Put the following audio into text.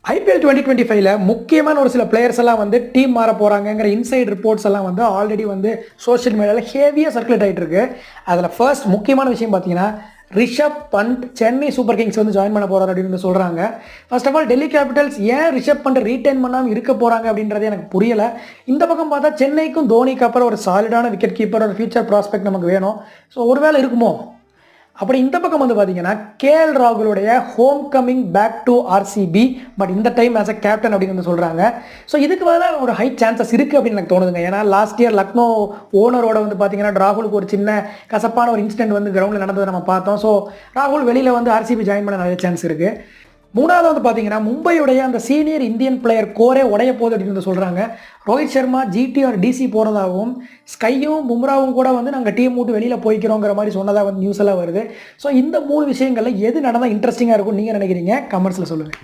IPL 2025ல முக்கியமான ஒரு சில பிளேயர்ஸ் எல்லாம் வந்து டீம் மாற போகிறாங்கங்கிற இன்சைட் ரிப்போர்ட்ஸ் எல்லாம் வந்து ஆல்ரெடி வந்து சோஷியல் மீடியாவில் ஹேவியாக சர்க்குலேட் ஆகிட்டு இருக்கு. அதில் ஃபர்ஸ்ட் முக்கியமான விஷயம் பார்த்தீங்கன்னா ரிஷப் பண்ட் சென்னை சூப்பர் கிங்ஸ் வந்து ஜாயின் பண்ண போகிறார் அப்படின்னு சொல்கிறாங்க. First of all Delhi capitals ஏன் ரிஷப் பண்ட் ரீட்டைன் பண்ணாமல் இருக்க போகிறாங்க அப்படின்றது எனக்கு புரியலை. இந்த பக்கம் பார்த்தா சென்னைக்கும் தோனிக்கு அப்புறம் ஒரு சாலிடான விக்கெட் கீப்பர் ஒரு ஃபியூச்சர் ப்ராஸ்பெக்ட் நமக்கு வேணும். ஸோ ஒருவேளை இருக்குமோ. அப்படி இந்த பக்கம் வந்து பார்த்தீங்கன்னா கேஎல் ராகுலுடைய home coming back to RCB, but இந்த டைம் ஆஸ் அ கேப்டன் அப்படின்னு வந்து சொல்கிறாங்க. ஸோ இதுக்கு பதிலாக ஒரு ஹை சான்சஸ் இருக்குது அப்படின்னு எனக்கு தோணுதுங்க. ஏன்னா லாஸ்ட் இயர் லக்னோ ஓனரோட வந்து பார்த்தீங்கன்னா ராகுலுக்கு ஒரு சின்ன கசப்பான ஒரு இன்சிடென்ட் வந்து கிரவுண்டில் நடந்ததை நம்ம பார்த்தோம். ஸோ ராகுல் வெளியில் வந்து ஆர்சிபி ஜாயின் பண்ண நிறைய சான்ஸ் இருக்குது. மூணாவது வந்து பார்த்தீங்கன்னா மும்பையுடைய அந்த சீனியர் இந்தியன் பிளேயர் கோரே உடைய போகுது அப்படின்னு வந்து சொல்கிறாங்க. Rohit Sharma GT or DC போகிறதாகவும் ஸ்கையும் பும்ராவும் கூட வந்து நாங்கள் டீம் விட்டு வெளியில் போய்க்கிறோங்கிற மாதிரி சொன்னதாக வந்து நியூஸ் எல்லாம் வருது. ஸோ இந்த 3 விஷயங்களில் எது நடந்தால் இன்ட்ரெஸ்டிங்காக இருக்கும் நீங்கள் நினைக்கிறீங்க? கமெண்ட்ஸில் சொல்லுங்கள்.